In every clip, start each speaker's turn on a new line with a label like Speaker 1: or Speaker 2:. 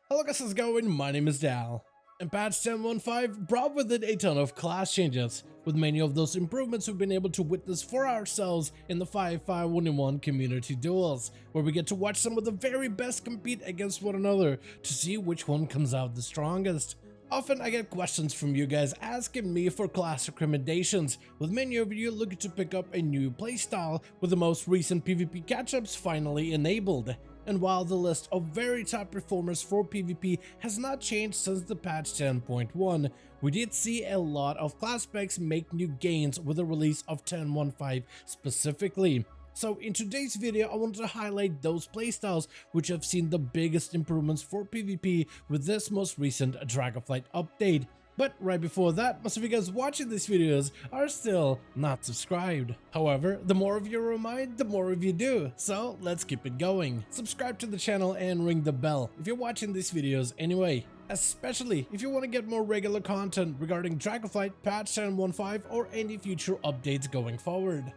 Speaker 1: Hello guys, how's it going? My name is Dal. And patch 10.15 brought with it a ton of class changes, with many of those improvements we've been able to witness for ourselves in the 5-5-1-1 community duels, where we get to watch some of the very best compete against one another to see which one comes out the strongest. Often I get questions from you guys asking me for class recommendations, with many of you looking to pick up a new playstyle with the most recent PvP catch-ups finally enabled. And while the list of very top performers for PvP has not changed since the patch 10.1, we did see a lot of class specs make new gains with the release of 10.15 specifically. So in today's video, I wanted to highlight those playstyles which have seen the biggest improvements for PvP with this most recent Dragonflight update. But right before that, most of you guys watching these videos are still not subscribed. However, the more of you remind, the more of you do, so let's keep it going. Subscribe to the channel and ring the bell if you're watching these videos anyway. Especially if you want to get more regular content regarding Dragonflight, patch 10.15 or any future updates going forward.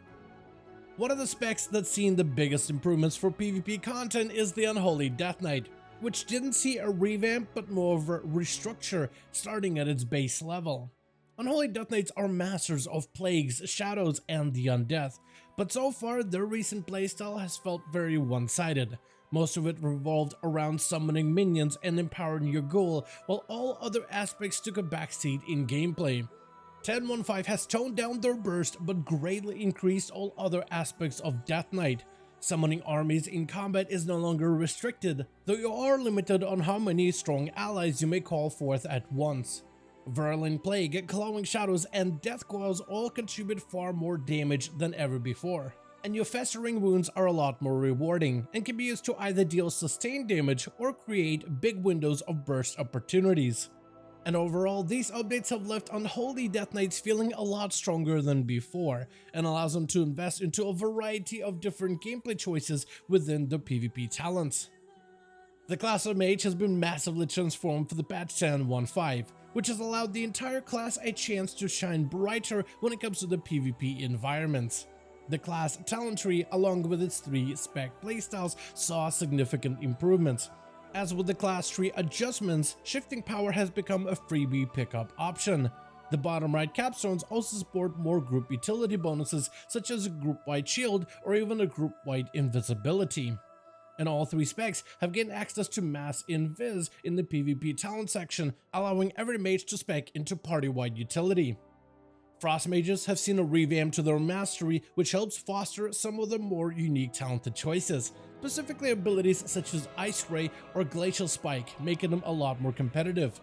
Speaker 1: One of the specs that's seen the biggest improvements for PvP content is the Unholy Death Knight, which didn't see a revamp but more of a restructure starting at its base level. Unholy Death Knights are masters of plagues, shadows, and the undeath, but so far their recent playstyle has felt very one-sided. Most of it revolved around summoning minions and empowering your ghoul, while all other aspects took a backseat in gameplay. 10.15 has toned down their burst but greatly increased all other aspects of Death Knight. Summoning armies in combat is no longer restricted, though you are limited on how many strong allies you may call forth at once. Virulent Plague, Clawing Shadows, and Death Coils all contribute far more damage than ever before. And your Festering Wounds are a lot more rewarding, and can be used to either deal sustained damage or create big windows of burst opportunities. And overall, these updates have left Unholy Death Knights feeling a lot stronger than before, and allows them to invest into a variety of different gameplay choices within the PvP talents. The class of Mage has been massively transformed for the patch 10.15, which has allowed the entire class a chance to shine brighter when it comes to the PvP environments. The class talent tree, along with its 3 spec playstyles, saw significant improvements. As with the class tree adjustments, shifting power has become a freebie pickup option. The bottom right capstones also support more group utility bonuses such as a group-wide shield or even a group-wide invisibility. And all 3 specs have gained access to mass invis in the PvP talent section, allowing every mage to spec into party-wide utility. Frost mages have seen a revamp to their mastery, which helps foster some of the more unique talented choices, specifically abilities such as Ice Ray or Glacial Spike, making them a lot more competitive.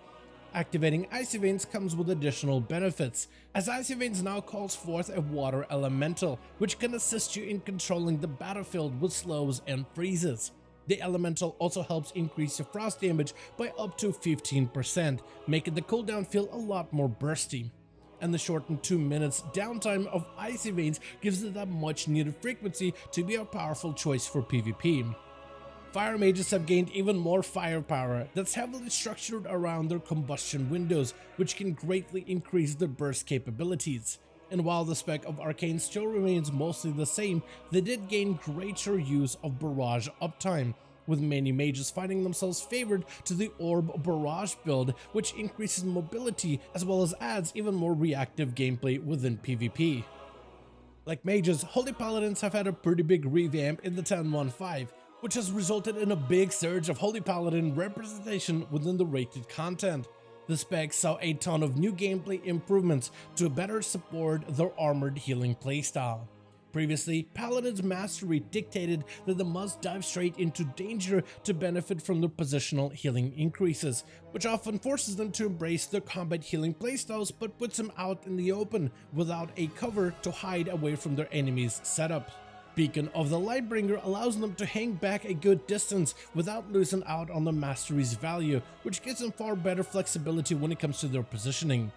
Speaker 1: Activating Icy Veins comes with additional benefits, as Icy Veins now calls forth a water elemental, which can assist you in controlling the battlefield with slows and freezes. The elemental also helps increase your frost damage by up to 15%, making the cooldown feel a lot more bursty. And the shortened 2 minutes downtime of Icy Veins gives it that much needed frequency to be a powerful choice for PvP. Fire mages have gained even more firepower that's heavily structured around their combustion windows, which can greatly increase their burst capabilities. And while the spec of Arcane still remains mostly the same, they did gain greater use of barrage uptime, with many mages finding themselves favored to the Orb Barrage build, which increases mobility as well as adds even more reactive gameplay within PvP. Like mages, Holy Paladins have had a pretty big revamp in the 10.15, which has resulted in a big surge of Holy Paladin representation within the rated content. The specs saw a ton of new gameplay improvements to better support their armored healing playstyle. Previously, Paladin's mastery dictated that they must dive straight into danger to benefit from their positional healing increases, which often forces them to embrace their combat healing playstyles but puts them out in the open without a cover to hide away from their enemy's setup. Beacon of the Lightbringer allows them to hang back a good distance without losing out on the mastery's value, which gives them far better flexibility when it comes to their positioning.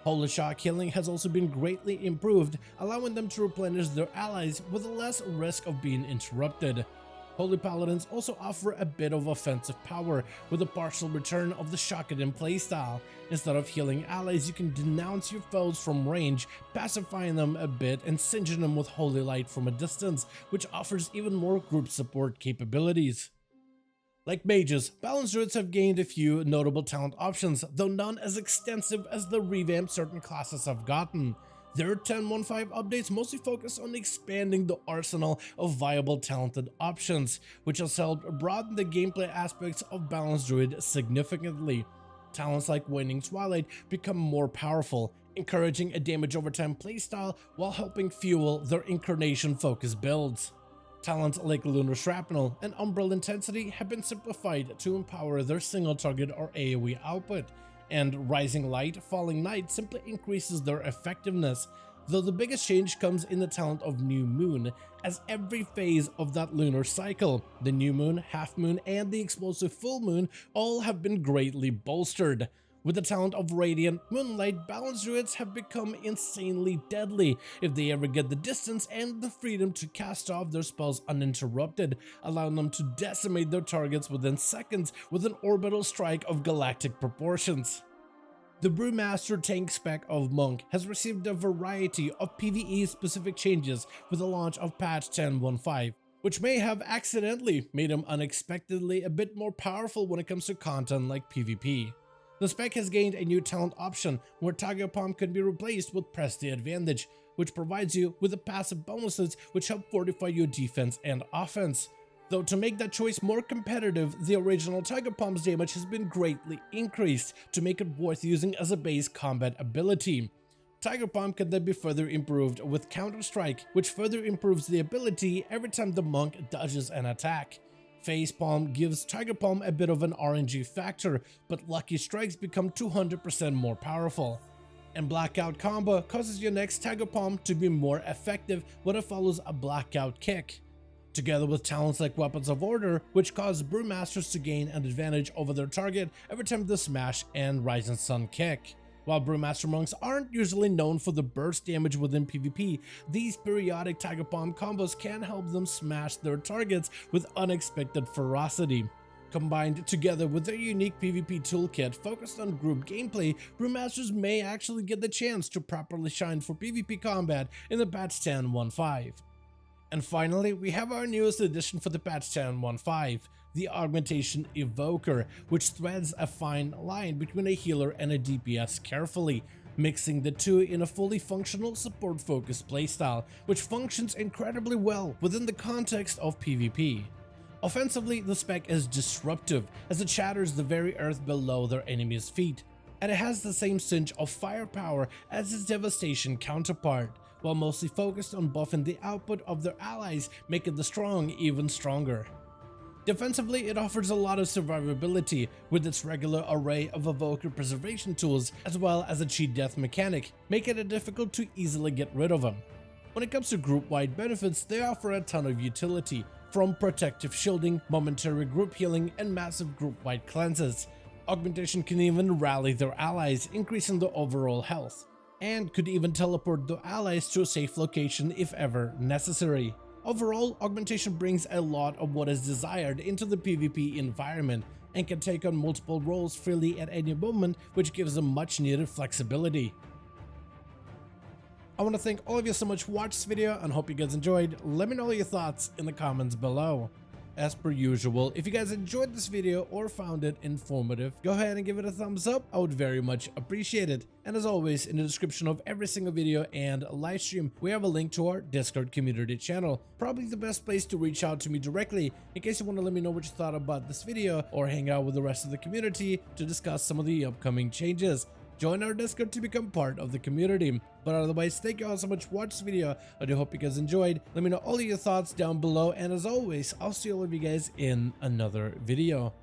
Speaker 1: Holy Shock healing has also been greatly improved, allowing them to replenish their allies with less risk of being interrupted. Holy Paladins also offer a bit of offensive power with a partial return of the Shockedin playstyle. Instead of healing allies, you can denounce your foes from range, pacifying them a bit and singeing them with Holy Light from a distance, which offers even more group support capabilities. Like mages, balanced druids have gained a few notable talent options, though none as extensive as the revamp certain classes have gotten. Their 10.15 updates mostly focus on expanding the arsenal of viable talented options, which has helped broaden the gameplay aspects of balanced druid significantly. Talents like Waning Twilight become more powerful, encouraging a damage over time playstyle while helping fuel their incarnation focused builds. Talents like Lunar Shrapnel and Umbral Intensity have been simplified to empower their single target or AoE output, and Rising Light, Falling Night simply increases their effectiveness, though the biggest change comes in the talent of New Moon, as every phase of that lunar cycle, the New Moon, Half Moon, and the explosive Full Moon, all have been greatly bolstered. With the talent of Radiant Moonlight, balanced druids have become insanely deadly if they ever get the distance and the freedom to cast off their spells uninterrupted, allowing them to decimate their targets within seconds with an orbital strike of galactic proportions. The Brewmaster tank spec of Monk has received a variety of PvE-specific changes with the launch of patch 10.15, which may have accidentally made him unexpectedly a bit more powerful when it comes to content like PvP. The spec has gained a new talent option where Tiger Palm can be replaced with Press the Advantage, which provides you with the passive bonuses which help fortify your defense and offense. Though to make that choice more competitive, the original Tiger Palm's damage has been greatly increased to make it worth using as a base combat ability. Tiger Palm can then be further improved with Counter Strike, which further improves the ability every time the monk dodges an attack. Face Palm gives Tiger Palm a bit of an RNG factor, but Lucky Strikes become 200% more powerful. And Blackout Combo causes your next Tiger Palm to be more effective when it follows a Blackout Kick. Together with talents like Weapons of Order, which cause Brewmasters to gain an advantage over their target every time they smash and Rising Sun kick. While Brewmaster monks aren't usually known for the burst damage within PvP, these periodic Tiger Palm combos can help them smash their targets with unexpected ferocity. Combined together with their unique PvP toolkit focused on group gameplay, Brewmasters may actually get the chance to properly shine for PvP combat in the patch 10.15. And finally, we have our newest addition for the patch 10.15, the Augmentation Evoker, which threads a fine line between a healer and a DPS carefully, mixing the two in a fully functional support-focused playstyle, which functions incredibly well within the context of PvP. Offensively, the spec is disruptive, as it shatters the very earth below their enemies' feet, and it has the same cinch of firepower as its Devastation counterpart, while mostly focused on buffing the output of their allies, making the strong even stronger. Defensively, it offers a lot of survivability with its regular array of evoker preservation tools as well as a cheat death mechanic, making it difficult to easily get rid of them. When it comes to group-wide benefits, they offer a ton of utility, from protective shielding, momentary group healing, and massive group-wide cleanses. Augmentation can even rally their allies, increasing their overall health, and could even teleport their allies to a safe location if ever necessary. Overall, Augmentation brings a lot of what is desired into the PvP environment and can take on multiple roles freely at any moment, which gives them much needed flexibility. I want to thank all of you so much for watching this video and hope you guys enjoyed. Let me know your thoughts in the comments below. As per usual, if you guys enjoyed this video or found it informative, go ahead and give it a thumbs up. I would very much appreciate it. And as always, in the description of every single video and live stream, we have a link to our Discord community channel. Probably the best place to reach out to me directly in case you want to let me know what you thought about this video or hang out with the rest of the community to discuss some of the upcoming changes. Join our Discord to become part of the community. But otherwise, thank you all so much for watching this video. I do hope you guys enjoyed. Let me know all of your thoughts down below. And as always, I'll see all of you guys in another video.